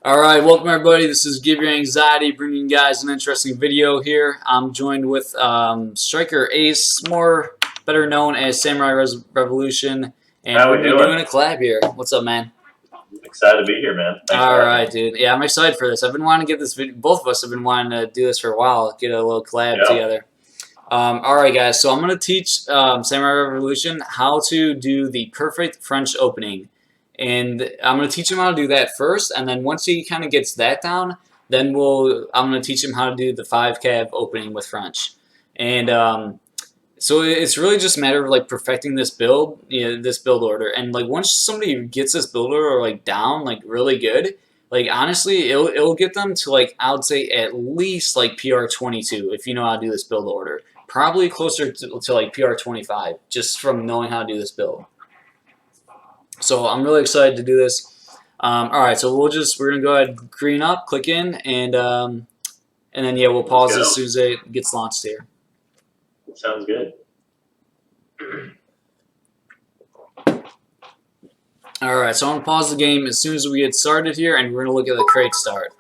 All right, welcome everybody. This is Give Your Anxiety, bringing you guys an interesting video here. I'm joined with Striker Ace, more better known as SamuraiRevolution, and How we're we gonna be doing doing? a collab here. What's up, man? Excited to be here, man. Thanks for All having me. right, dude. Yeah, I'm excited for this. I've been wanting to get this video. Both of us have been wanting to do this for a while. Get a little collab Yeah. together. All right, guys. So I'm gonna teach SamuraiRevolution how to do the perfect French opening. And I'm going to teach him how to do that first, and then once he kind of gets that down, then I'm going to teach him how to do the 5 cav opening with French. And so it's really just a matter of like perfecting this build, this build order. And like once somebody gets this build order like down like really good, like honestly, it'll get them to like I would say at least like PR 22 if you know how to do this build order. Probably closer to like PR 25 just from knowing how to do this build. So I'm really excited to do this. All right, so we're gonna go ahead, green up, click in, and then yeah, we'll pause as soon as it gets launched here. Sounds good. All right, so I'm gonna pause the game as soon as we get started here, and we're gonna look at the crate start.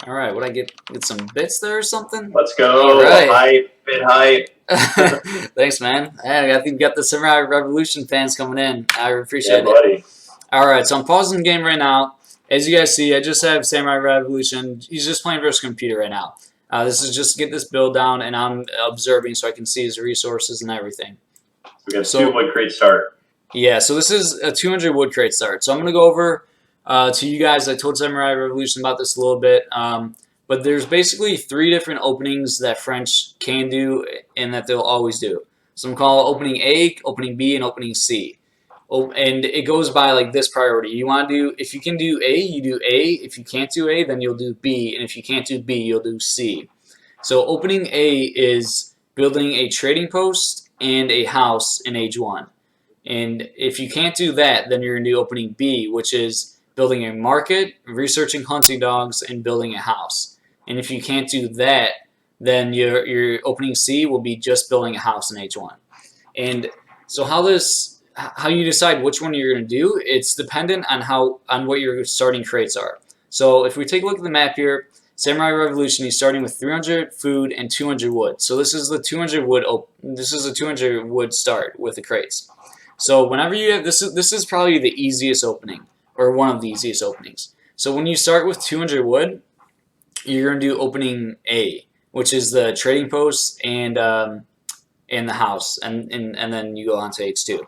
All right, would I get some bits there or something? Let's go. All right. Bit hype. Thanks, man. Hey, I think we got the SamuraiRevolution fans coming in. I appreciate it. Buddy. All right, so I'm pausing the game right now. As you guys see, I just have SamuraiRevolution. He's just playing versus computer right now. This is just to get this build down, and I'm observing so I can see his resources and everything. We got 2 wood crate start. Yeah, so this is a 200 wood crate start. So I'm going to go over to you guys. I told SamuraiRevolution about this a little bit. But there's basically 3 different openings that French can do and that they'll always do. So I'm calling opening A, opening B, and opening C. Oh, and it goes by like this priority. You want to do, if you can do A, you do A. If you can't do A, then you'll do B. And if you can't do B, you'll do C. So opening A is building a trading post and a house in age 1. And if you can't do that, then you're going to do opening B, which is building a market, researching hunting dogs, and building a house. And if you can't do that, then your opening C will be just building a house in age 1. And so how you decide which one you're going to do, it's dependent on what your starting crates are. So if we take a look at the map here, SamuraiRevolution, he's starting with 300 food and 200 wood. So this is the 200 wood. This is a 200 wood start with the crates. So whenever you have this is probably the easiest opening, or one of the easiest openings. So when you start with 200 wood, you're going to do opening A, which is the trading post and the house, and then you go on to H2.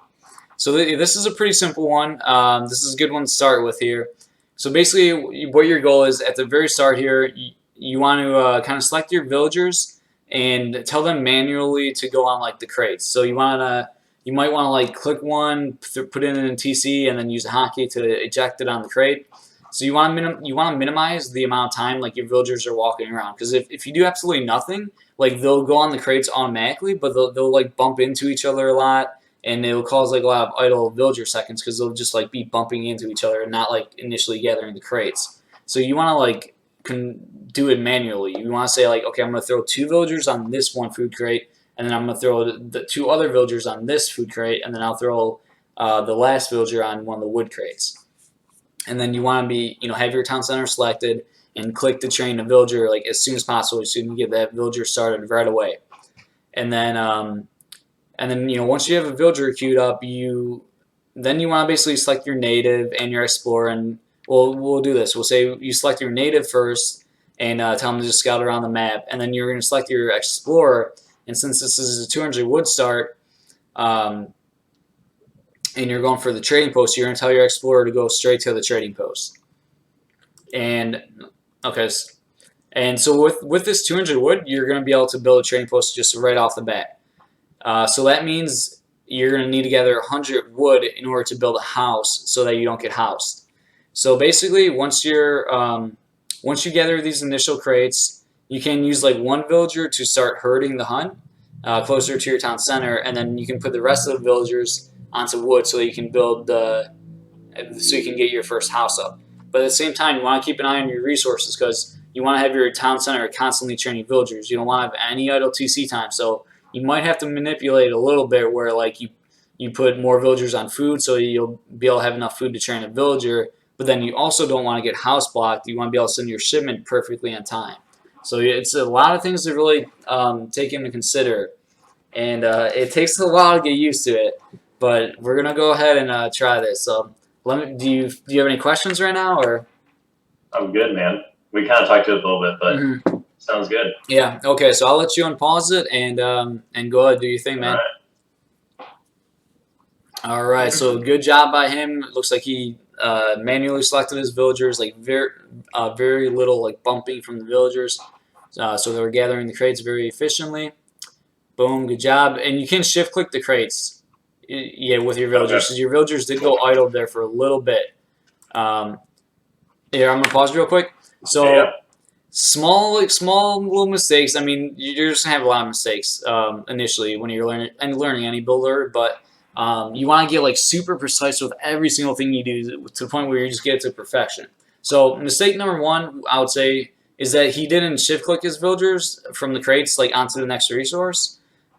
So this is a pretty simple one. This is a good one to start with here. So basically, what your goal is at the very start here, you want to kind of select your villagers and tell them manually to go on like the crates. So you might want to like click one, put it in TC, and then use a hotkey to eject it on the crate. So you want to minimize the amount of time like your villagers are walking around, because if you do absolutely nothing, like they'll go on the crates automatically, but they'll like bump into each other a lot, and it'll cause like a lot of idle villager seconds because they'll just like be bumping into each other and not like initially gathering the crates. So you want to like do it manually. You want to say like, okay, I'm going to throw 2 villagers on this one food crate, and then I'm going to throw the 2 other villagers on this food crate, and then I'll throw the last villager on one of the wood crates. And then you want to be, have your town center selected and click to train a villager like as soon as possible, so you can get that villager started right away. And then once you have a villager queued up, then you want to basically select your native and your explorer, and we'll do this. We'll say you select your native first and tell them to just scout around the map, and then you're going to select your explorer. And since this is a 200 wood start, and you're going for the trading post, you're going to tell your explorer to go straight to the trading post. And okay, and so with this 200 wood, you're going to be able to build a trading post just right off the bat. So that means you're going to need to gather 100 wood in order to build a house so that you don't get housed. So basically, once you gather these initial crates, you can use like 1 villager to start herding the hunt closer to your town center, and then you can put the rest of the villagers onto wood so that you can get your first house up. But at the same time, you want to keep an eye on your resources, because you want to have your town center constantly training villagers. You don't want to have any idle TC time. So you might have to manipulate a little bit where like you put more villagers on food so you'll be able to have enough food to train a villager, but then you also don't want to get house blocked. You want to be able to send your shipment perfectly on time. So it's a lot of things to really take into consider, and it takes a while to get used to it. But we're gonna go ahead and try this. So do you have any questions right now, or? I'm good, man. We kind of talked to it a little bit, but sounds good. Yeah. Okay. So I'll let you unpause it and go ahead, do your thing, man. All right. So good job by him. It looks like he manually selected his villagers, like very little like bumping from the villagers. So they were gathering the crates very efficiently. Boom. Good job. And you can shift click the crates. Yeah, with your villagers. Because your villagers did go idle there for a little bit. Here, I'm gonna pause real quick. So small little mistakes. I mean, you're just gonna have a lot of mistakes initially when you're learning any builder, but you want to get like super precise with every single thing you do to the point where you just get it to perfection. So mistake number one, I would say, is that he didn't shift click his villagers from the crates like onto the next resource.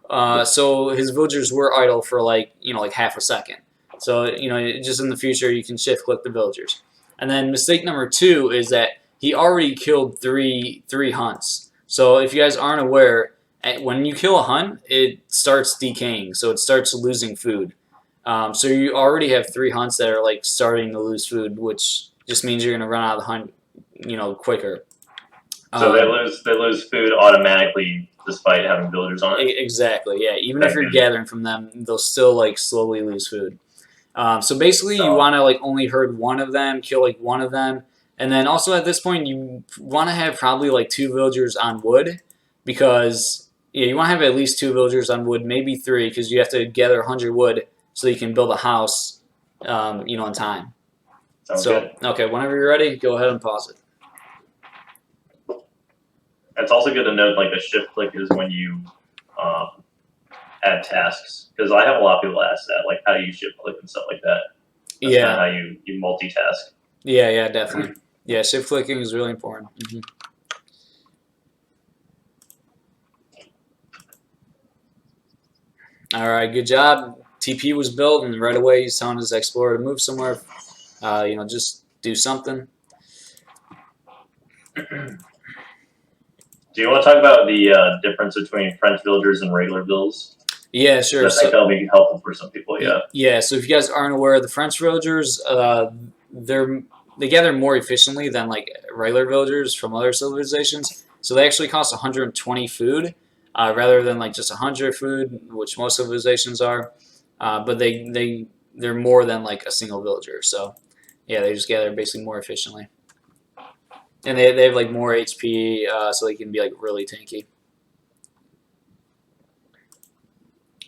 So his villagers were idle for like half a second. So just in the future you can shift click the villagers. And then mistake number two is that he already killed three hunts. So if you guys aren't aware, when you kill a hunt, it starts decaying, so it starts losing food. So you already have 3 hunts that are like starting to lose food, which just means you're going to run out of the hunt, quicker. So they lose food automatically despite having villagers on it. Exactly. Yeah. Even if you're gathering from them, they'll still like slowly lose food. So basically, you want to like only herd one of them, kill like one of them, and then also at this point you want to have probably like 2 villagers on wood, because you want to have at least 2 villagers on wood, maybe 3, because you have to gather 100 wood so you can build a house, in time. Sounds good. Okay, whenever you're ready, go ahead and pause it. It's also good to note like the shift click is when you add tasks, because I have a lot of people ask that, like how do you shift click and stuff like that. That's kind of how you multitask. Yeah, definitely. Yeah, shift clicking is really important. All right, good job. TP was built, and right away he's telling his explorer to move somewhere. Just do something. Do you want to talk about the difference between French villagers and regular vills? Yeah, sure. I think that'll be helpful for some people. Yeah. Yeah. So if you guys aren't aware, the French villagers, they gather more efficiently than like regular villagers from other civilizations. So they actually cost 120 food, rather than like just 100 food, which most civilizations are. But they're more than like a single villager. So yeah, they just gather basically more efficiently, and they have like more HP, so they can be like really tanky.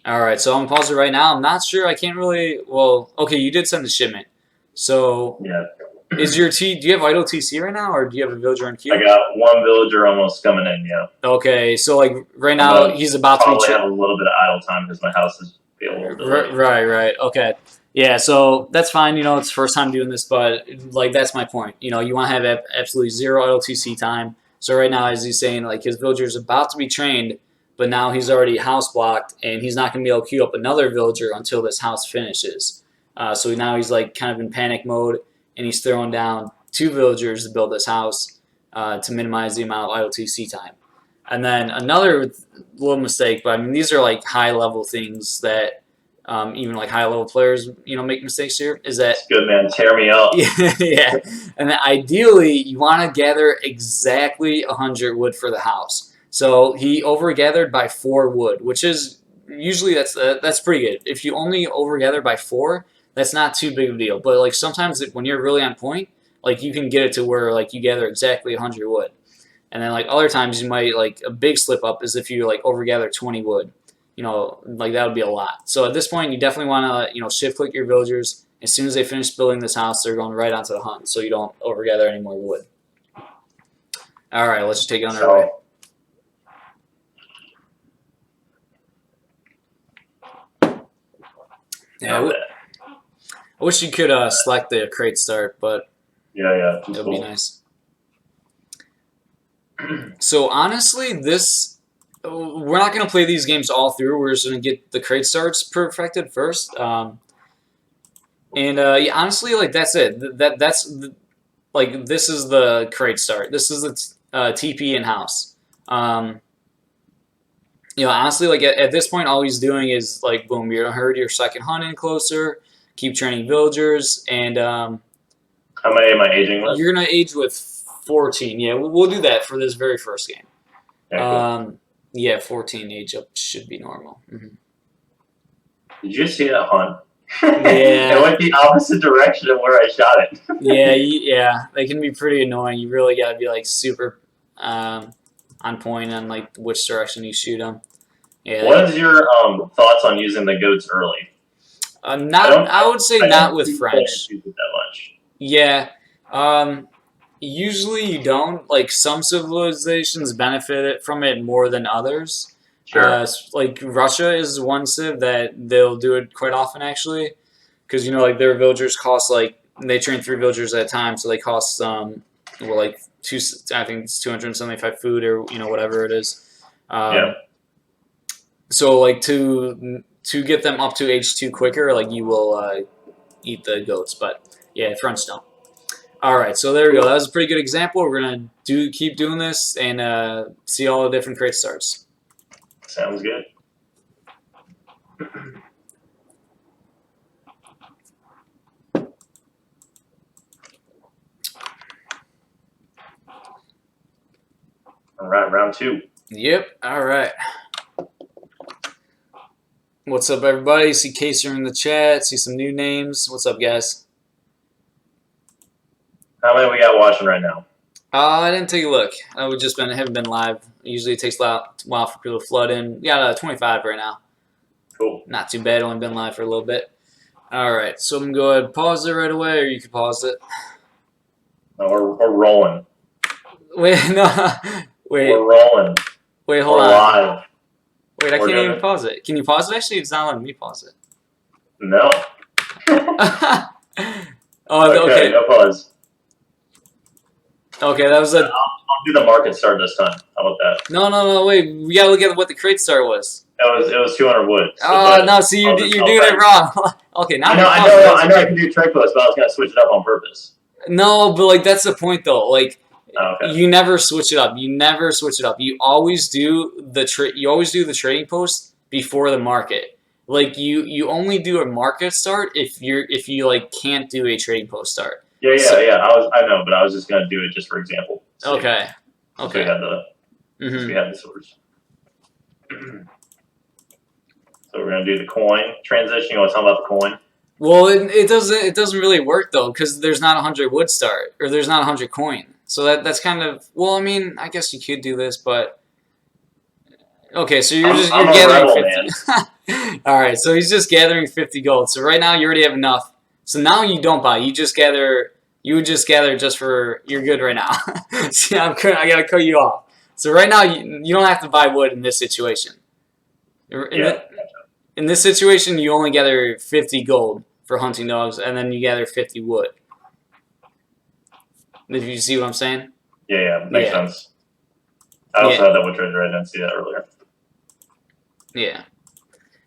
All right, so I'm pausing right now. I'm not sure. I can't really. Well, okay, you did send the shipment. So yeah. Do you have idle TC right now, or do you have a villager in queue? I got 1 villager almost coming in. Yeah. Okay, so like right now he's about to be. Probably have a little bit of idle time because my house is a little delayed. Right. Okay. Yeah, so that's fine. It's the first time doing this, but like that's my point. You want to have absolutely 0 idle TC time. So right now, as he's saying, like his villager is about to be trained, but now he's already house blocked, and he's not going to be able to queue up another villager until this house finishes. So now he's like kind of in panic mode, and he's throwing down 2 villagers to build this house to minimize the amount of idle TC time. And then another little mistake, but I mean these are like high level things that even like high level players make mistakes here, is that that's good, man. Tear me up. Yeah. And then ideally you want to gather exactly 100 wood for the house. So he overgathered by 4 wood, which is usually that's pretty good. If you only overgather by 4, that's not too big of a deal. But like sometimes when you're really on point, like you can get it to where like you gather exactly 100 wood. And then like other times you might like a big slip up is if you like overgather 20 wood. Like that would be a lot. So at this point you definitely want to shift click your villagers. As soon as they finish building this house, they're going right onto the hunt, so you don't overgather any more wood. All right, let's just take it on our way. Yeah, I wish you could select the crate start, but yeah, it would be nice. So honestly, we're not going to play these games all through. We're just going to get the crate starts perfected first. And yeah, honestly, like that's it. Like this is the crate start. This is the TP in house. You know, honestly, like at this point, all he's doing is like, boom, you're gonna herd your second hunt in closer, keep training villagers, and How many am I aging with? you're gonna age with 14. Yeah, we'll do that for this very first game. Yeah, cool. Yeah, 14 age up should be normal. Did you see that hunt? Yeah. It went the opposite direction of where I shot it. Yeah, yeah, they can be pretty annoying. You really gotta be like super on point on like which direction you shoot them. Yeah. What is your thoughts on using the goats early? I would say not with French. Use it that much. Yeah. Usually you don't. Like some civilizations benefit from it more than others. Sure. Like Russia is one civ that they'll do it quite often actually, because you know like their villagers cost like they train 3 villagers at a time, so they cost well like I think it's 275 food or you know whatever it is. Yeah. So like to get them up to H2 quicker, like you will eat the goats, but yeah, French don't. All right, so there we go. That was a pretty good example. We're gonna keep doing this and see all the different crate starts. Sounds good. All right, round 2. Yep. All right. What's up, everybody? See Kaser in the chat. See some new names. What's up, guys? How many we got watching right now? I didn't take a look. Haven't been live. Usually it takes a while for people to flood in. We got 25 right now. Cool. Not too bad. Only been live for a little bit. All right, so I'm gonna go ahead and pause it right away, or you can pause it. No, we're rolling. Wait, no, wait. We're rolling. Wait, hold we're on. Live. Wait, I can't even pause it. Can you pause it? Actually, it's not letting me pause it. No. Oh, okay. No pause. Okay, that was a. I'll do the market start this time. How about that? No. Wait, we gotta look at what the crate start was. It was 200 wood. So oh no! See, you're doing it wrong. Okay, now I know I can do trade post, but I was gonna switch it up on purpose. No, but like that's the point though. Like, okay. You never switch it up. You never switch it up. You always do the trading post before the market. Like you only do a market start if you like can't do a trading post start. Yeah. I know, but I was just gonna do it just for example. So, okay. We had the source. So we're gonna do the coin transition. You want to talk about the coin? Well, it doesn't really work though because there's not 100 wood start or there's not 100 coin. So that's kind of well. I mean, I guess you could do this, but okay. So you're gathering 50. All right. So he's just gathering 50 gold. So right now you already have enough. So now you don't buy. You just gather. You would just gather just for you're good right now. See, I gotta cut you off. So right now you don't have to buy wood in this situation. In this situation, you only gather 50 gold for hunting dogs, and then you gather 50 wood. Did you see what I'm saying? Yeah, makes sense. I also had that wood treasure. I didn't see that earlier. Yeah.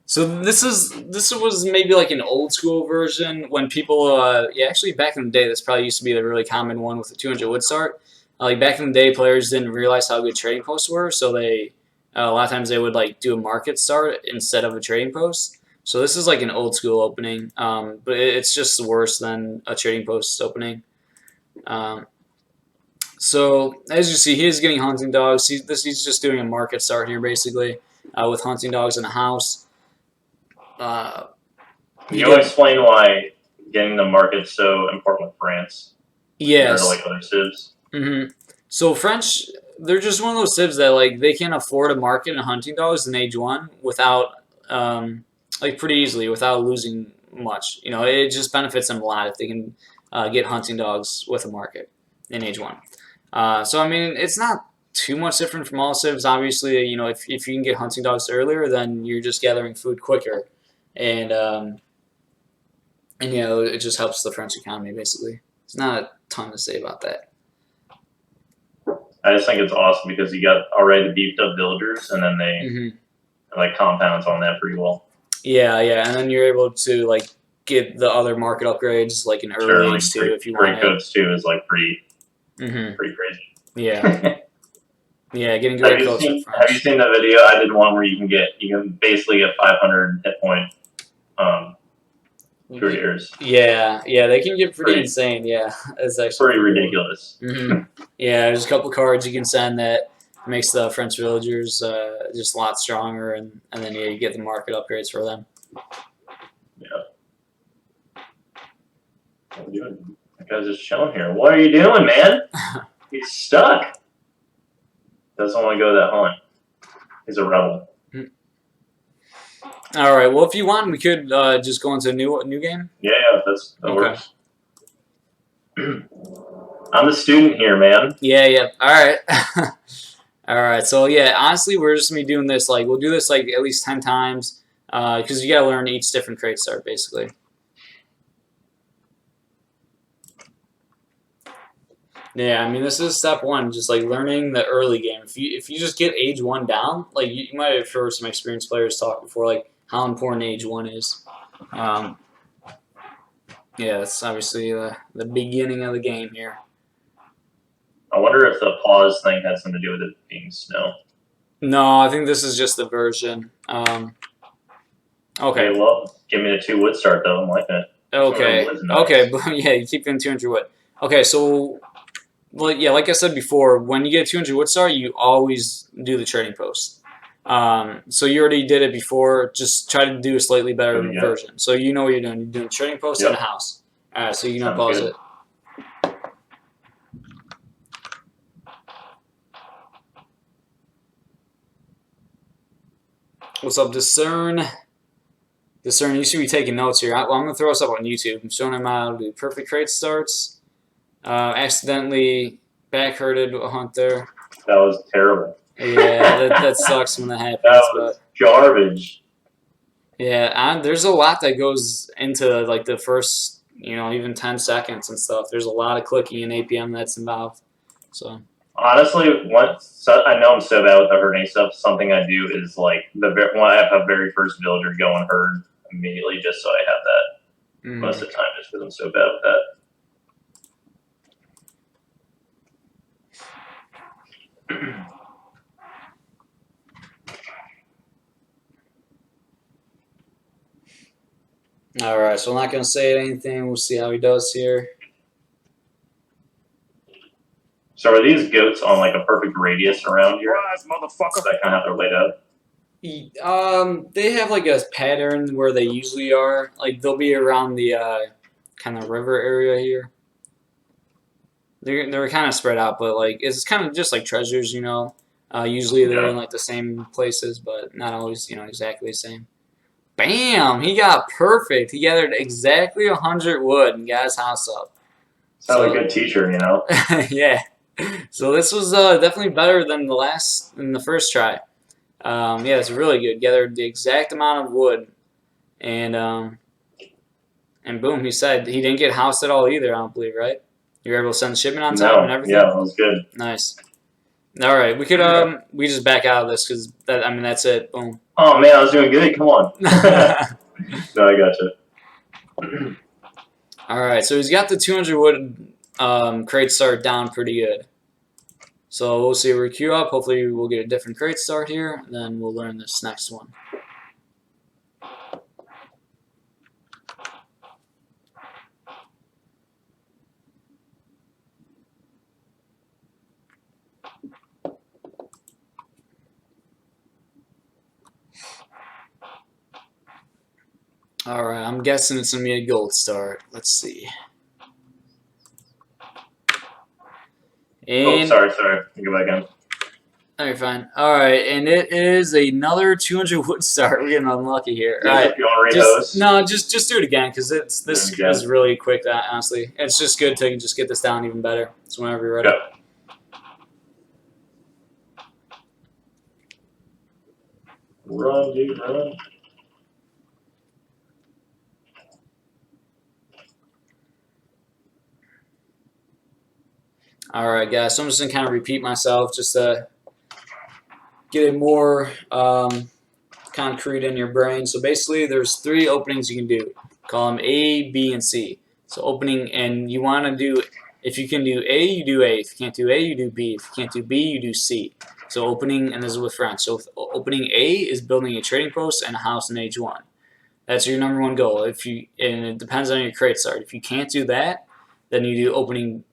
So this was maybe like an old school version when people actually back in the day this probably used to be the really common one with the 200 wood start. Like back in the day, players didn't realize how good trading posts were, so they a lot of times they would like do a market start instead of a trading post. So this is like an old school opening, but it's just worse than a trading post opening. So as you see, he's getting hunting dogs. He's just doing a market start here basically with hunting dogs in a house. Can you explain why getting the market's so important with France? Yes. Compared to like other civs? So French, they're just one of those civs that like they can afford a market in hunting dogs in age 1 without like pretty easily without losing much. You know, it just benefits them a lot if they can get hunting dogs with a market in age 1. So I mean, it's not too much different from all civs. Obviously, you know, if you can get hunting dogs earlier, then you're just gathering food quicker, and you know, it just helps the French economy basically. It's not a ton to say about that. I just think it's awesome because you got already beefed up villagers, and then they like compounds on that pretty well. Yeah, and then you're able to like get the other market upgrades like in early Sure, like age too if you want grade it. codes too is like pretty crazy. Yeah. Yeah, getting Have great you codes for seen French. the video? I did one where you can basically get 500 hit point couriers. Yeah, they can get pretty insane. Yeah, it's actually pretty ridiculous. Yeah, there's a couple cards you can send that makes the French villagers just a lot stronger, and then yeah, you get the market upgrades for them. Yeah. What are you doing? That guy's just chilling here. What are you doing, man? He's stuck. Doesn't want to go that hunt. He's a rebel. All right. Well, if you want, we could just go into a new game. Yeah, that works. I'm the student here, man. Yeah. All right. All right. So yeah, honestly, we're just gonna be doing this we'll do this at least 10 times because you gotta learn each different crate start basically. Yeah, I mean this is step one, just learning the early game. If you just get age 1 down, you might have heard some experienced players talk before, how important age 1 is. Yeah, that's obviously the beginning of the game here. I wonder if the pause thing has something to do with it being snow. No, I think this is just the version. Okay. Hey, well, give me a 2 wood start though. I'm liking it. Okay. Okay. Yeah, you keep getting 200 wood. Okay, so. Well, yeah, like I said before, when you get a 200 wood start, you always do the trading post. So you already did it before. Just try to do a slightly better version. So you know what you're doing. You're doing trading post and a house. All right, so you can pause it. What's up, Discern? Discern, you should be taking notes here. Well, I'm going to throw us up on YouTube. I'm showing him how to do perfect crate starts. Accidentally backherded a hunt there. That was terrible. Yeah, that sucks when that happens. That was garbage. Yeah, there's a lot that goes into the first, even 10 seconds and stuff. There's a lot of clicking and APM that's involved. So honestly, I know I'm so bad with the herding stuff. Something I do is when I have a very first villager go and herd immediately, just so I have that most of the time, just because I'm so bad with that. All right, so I'm not going to say anything. We'll see how he does here. So are these goats on a perfect radius around here? Motherfucker. Is that kind of how they're laid out? They have a pattern where they usually are. They'll be around the kind of river area here. They're kind of spread out, but it's kind of just like treasures, usually they're in the same places, but not always, exactly the same. Bam! He got perfect. He gathered exactly 100 wood and got his house up. Sounds like a good teacher, Yeah. So this was definitely better than the first try. Yeah, it's really good. Gathered the exact amount of wood, and boom, he said he didn't get housed at all either. I don't believe, right? You were able to send the shipment on time and everything. Yeah, that was good. Nice. All right, we could we just back out of this because that's it. Boom. Oh man, I was doing good. Come on. No, I gotcha. All right, so he's got the 200 wood crate start down pretty good. So we'll see where we queue up. Hopefully we'll get a different crate start here, and then we'll learn this next one. All right, I'm guessing it's going to be a gold start. Let's see. And, sorry. Go back in. Oh, you're fine. All right, and it is another 200 wood start. We're getting unlucky here. All right, just do it again because this is really quick. Honestly, it's just good to just get this down even better. So whenever you're ready. Go. Run, dude, run. All right, guys. So I'm just gonna kind of repeat myself just to get it more concrete in your brain. So basically, there's 3 openings you can do: column A, B, and C. So opening, and you want to do, if you can do A, you do A. If you can't do A, you do B. If you can't do B, you do C. So opening, and this is with French. So opening A is building a trading post and a house in age 1. That's your number 1 goal. If you, and it depends on your crate start. If you can't do that, then you do opening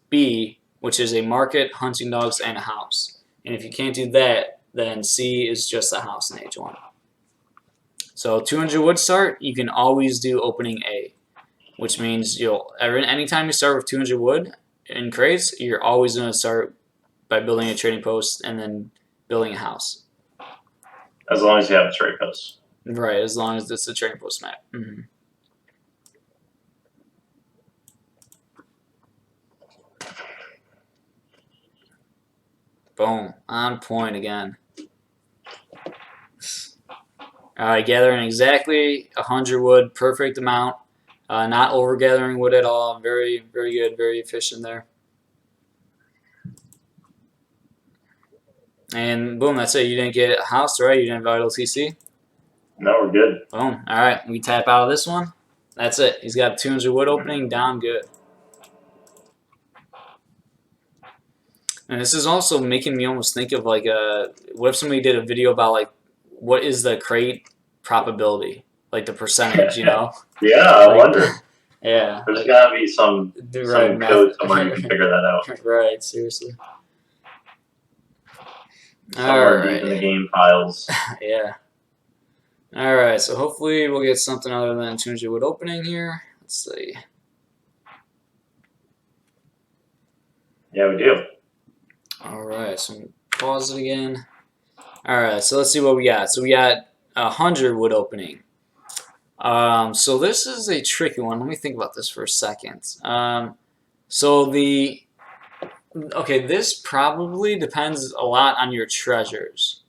B, which is a market, hunting dogs, and a house. And if you can't do that, then C is just a house in age 1. So 200 wood start, you can always do opening A, which means anytime you start with 200 wood in crates, you're always going to start by building a trading post and then building a house. As long as you have a trading post. Right, as long as it's a trading post map. Boom, on point again. Alright, gathering exactly 100 wood, perfect amount. Not over gathering wood at all. Very, very good, very efficient there. And boom, that's it. You didn't get a house, right? You didn't vital TC? No, we're good. Boom. Alright, we tap out of this one. That's it. He's got 200 wood opening, down good. And this is also making me almost think of like what if somebody did a video about like what is the crate probability, like the percentage, you know? Yeah, I wonder. Yeah. There's gotta be some code somewhere you can figure that out. Right, seriously. Somewhere deep in the game files. Yeah. Alright, so hopefully we'll get something other than 200 wood opening here. Let's see. Yeah, we do. Alright, so pause it again. Alright, so let's see what we got. So we got 100 wood opening. So this is a tricky one. Let me think about this for a second. Okay, this probably depends a lot on your treasures.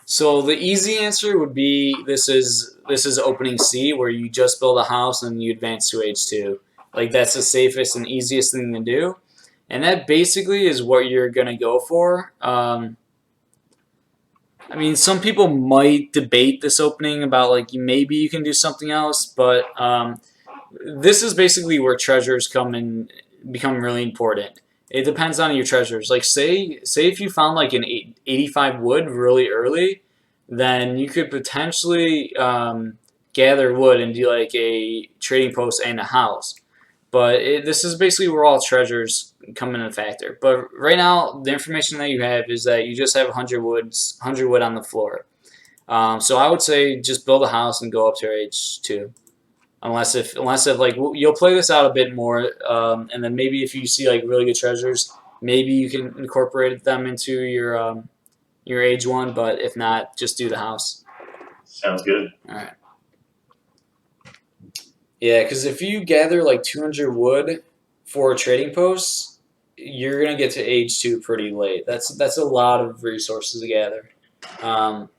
So the easy answer would be this is opening C, where you just build a house and you advance to age 2. Like that's the safest and easiest thing to do, and that basically is what you're gonna go for. I mean, some people might debate this opening about like maybe you can do something else, but this is basically where treasures become really important. It depends on your treasures. Like say if you found like an 85 wood really early, then you could potentially gather wood and do like a trading post and a house. But this is basically where all treasures come into factor. But right now, the information that you have is that you just have 100 wood on the floor. So I would say just build a house and go up to age 2. Unless if like you'll play this out a bit more, and then maybe if you see like really good treasures, maybe you can incorporate them into your age 1. But if not, just do the house. Sounds good. All right. Yeah, because if you gather like 200 wood for a trading post, you're gonna get to age 2 pretty late. That's a lot of resources to gather.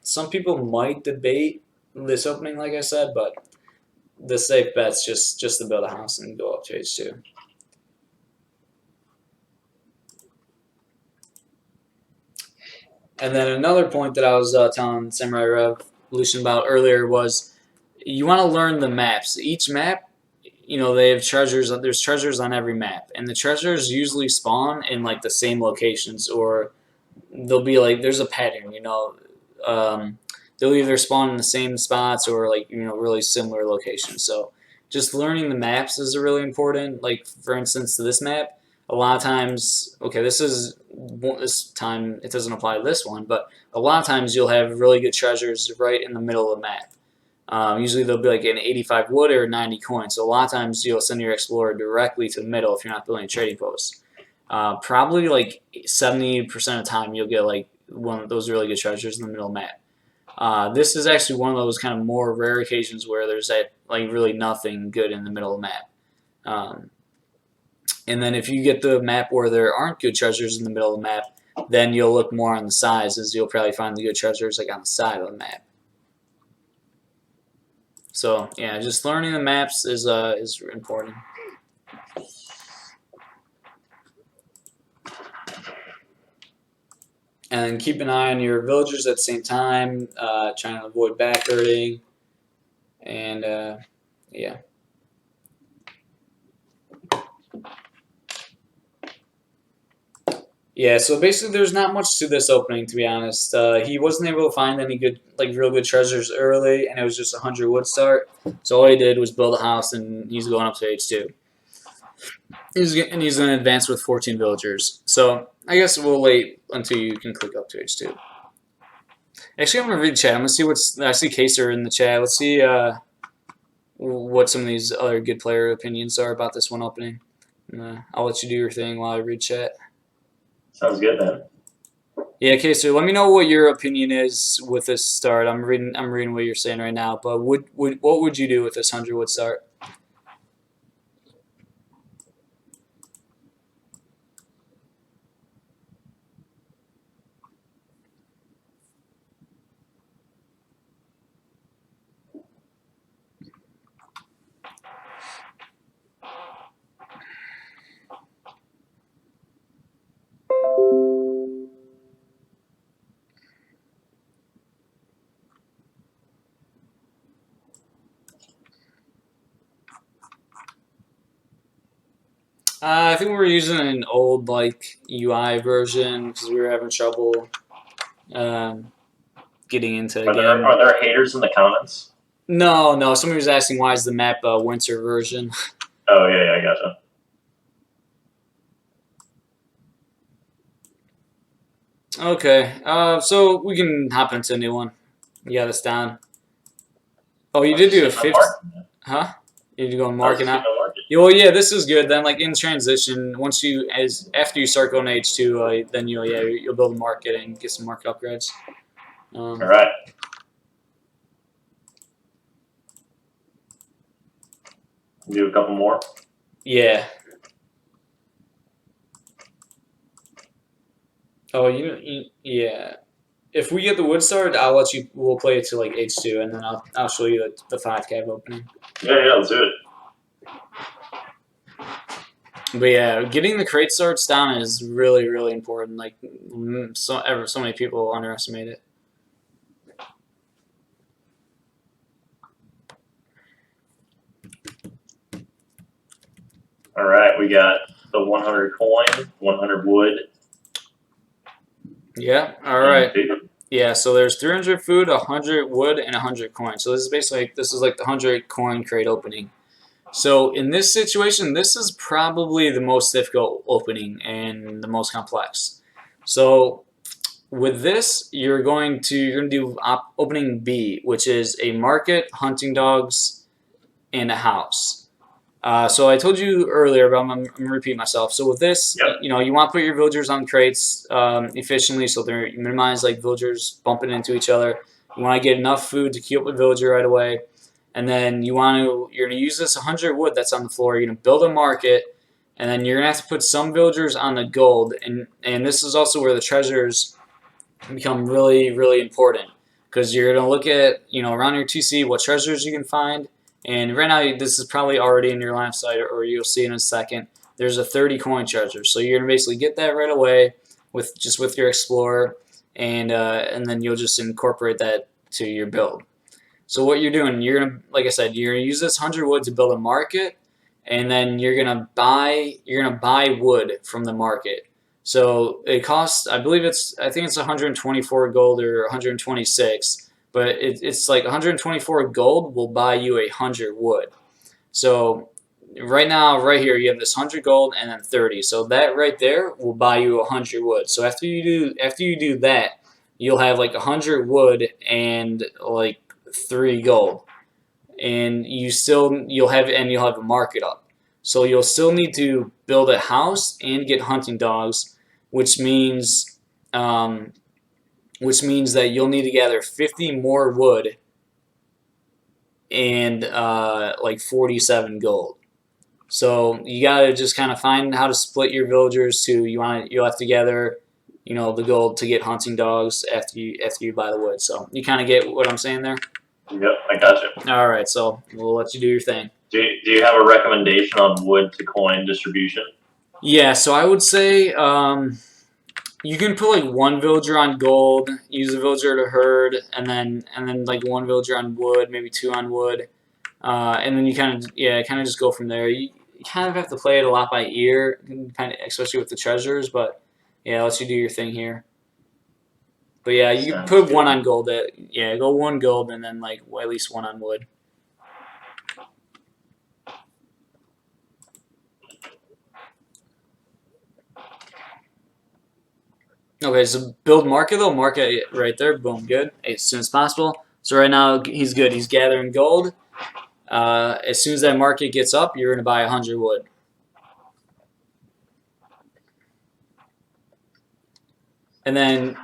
Some people might debate this opening, like I said, but the safe bet's just to build a house and go up to age 2. And then another point that I was telling SamuraiRevolution about earlier was you want to learn the maps. Each map, they have treasures. There's treasures on every map, and the treasures usually spawn in like the same locations, or they'll be like there's a pattern. They'll either spawn in the same spots or like really similar locations. So just learning the maps is really important. Like for instance, to this map, a lot of times, okay, this time it doesn't apply to this one, but a lot of times you'll have really good treasures right in the middle of the map. Usually they'll be like an 85 wood or 90 coins. So a lot of times you'll send your explorer directly to the middle if you're not building a trading post. Probably like 70% of the time you'll get like one of those really good treasures in the middle of the map. This is actually one of those kind of more rare occasions where there's like really nothing good in the middle of the map. And then if you get the map where there aren't good treasures in the middle of the map, then you'll look more on the sides, as you'll probably find the good treasures like on the side of the map. So yeah, just learning the maps is important. And keep an eye on your villagers at the same time, trying to avoid back hurting. And yeah. Yeah, so basically there's not much to this opening, to be honest. He wasn't able to find any good, like real good treasures early, and it was just a 100 wood start. So all he did was build a house, and he's going up to H2. He's going to advance with 14 villagers. So I guess we'll wait until you can click up to H2. Actually, I'm going to read chat. I'm going to see what's... I see Kaser in the chat. Let's see what some of these other good player opinions are about this one opening. I'll let you do your thing while I read chat. Sounds good, man. Yeah, Kaser, let me know what your opinion is with this start. I'm reading what you're saying right now, but what would you do with this 100 wood start? I think we were using an old like UI version because we were having trouble getting into the game. Are there haters in the comments? No. Somebody was asking why is the map a winter version. Oh yeah, I gotcha. Okay, so we can hop into a new one. You got us down. Oh, you did do a 50. Huh? You did go on market now? Yeah, well, yeah, this is good. Then, like in transition, once after you start going to H2, then you'll build a market and get some market upgrades. All right. Do a couple more. Yeah. Oh, yeah. If we get the wood start, I'll let you. We'll play it to like H2, and then I'll show you the 5 opening. Yeah, let's do it. But yeah, getting the crate starts down is really, really important. Like so many people underestimate it. All right, we got the 100 coin, 100 wood. Yeah. All right. Yeah. So there's 300 food, 100 wood, and 100 coin. So this is basically like the 100 coin crate opening. So in this situation, this is probably the most difficult opening and the most complex. So with this, you're going to do opening B, which is a market, hunting dogs, and a house. So I told you earlier, but I'm gonna repeat myself. So with this, you want to put your villagers on crates efficiently, so you minimize like villagers bumping into each other. You want to get enough food to keep up a villager right away. And then you're going to use this 100 wood that's on the floor. You're going to build a market, and then you're going to have to put some villagers on the gold. And this is also where the treasures become really, really important, because you're going to look at, around your TC what treasures you can find. And right now, this is probably already in your line of sight, or you'll see in a second. There's a 30 coin treasure. So you're going to basically get that right away with your explorer, and then you'll just incorporate that to your build. So what you're doing, like I said, you're gonna use this 100 wood to build a market, and then you're gonna buy wood from the market. So it costs, I think it's 124 gold or 126, but it's like 124 gold will buy you 100 wood. So right now, right here, you have this 100 gold and then 30. So that right there will buy you 100 wood. So after you do that, you'll have like 100 wood and like 3 gold, and you'll have a market up. So you'll still need to build a house and get hunting dogs, which means that you'll need to gather 50 more wood and like 47 gold. So you gotta just kind of find how to split your villagers. You'll have to gather the gold to get hunting dogs after you buy the wood. So you kind of get what I'm saying there. Yep, I got you. All right, so we'll let you do your thing. Do you have a recommendation on wood to coin distribution? Yeah, so I would say you can put like one villager on gold, use a villager to herd, and then like one villager on wood, maybe two on wood, and then you kind of just go from there. You kind of have to play it a lot by ear, kind of especially with the treasures, but yeah, it lets you do your thing here. But yeah, you Sounds put good. one on gold. Yeah, go one gold and then like at least one on wood. Okay, so build market though. Market right there. Boom, good. As soon as possible. So right now he's good. He's gathering gold. As soon as that market gets up, you're gonna buy 100 wood. And then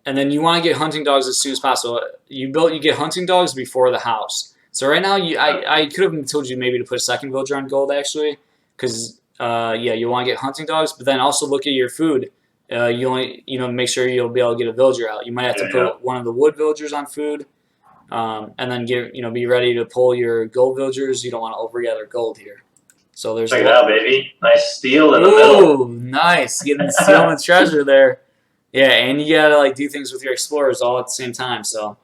and then you want to get hunting dogs as soon as possible. You get hunting dogs before the house. So right now, I could have told you maybe to put a second villager on gold actually, because you want to get hunting dogs, but then also look at your food. You only make sure you'll be able to get a villager out. You might have to put one of the wood villagers on food, and then be ready to pull your gold villagers. You don't want to overgather gold here. So there's check it out, baby. Nice steal in the middle. Ooh, nice getting stealing the treasure there. Yeah, and you gotta like do things with your explorers all at the same time. So,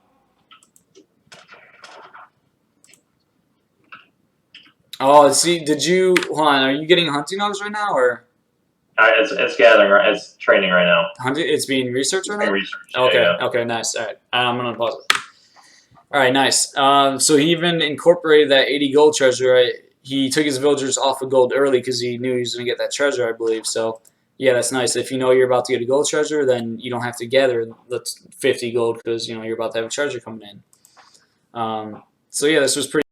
oh, see, hold on? Are you getting hunting dogs right now, or It's gathering. It's training right now. hunting? It's being researched right now. Research. Okay, Yeah. okay, nice. All right, I'm gonna pause it. All right, nice. So he even incorporated that 80 gold treasure. Right? He took his villagers off of gold early because he knew he was gonna get that treasure, I believe. So. Yeah, that's nice. If you know you're about to get a gold treasure, then you don't have to gather the 50 gold because you're about to have a treasure coming in. So yeah, this was pretty.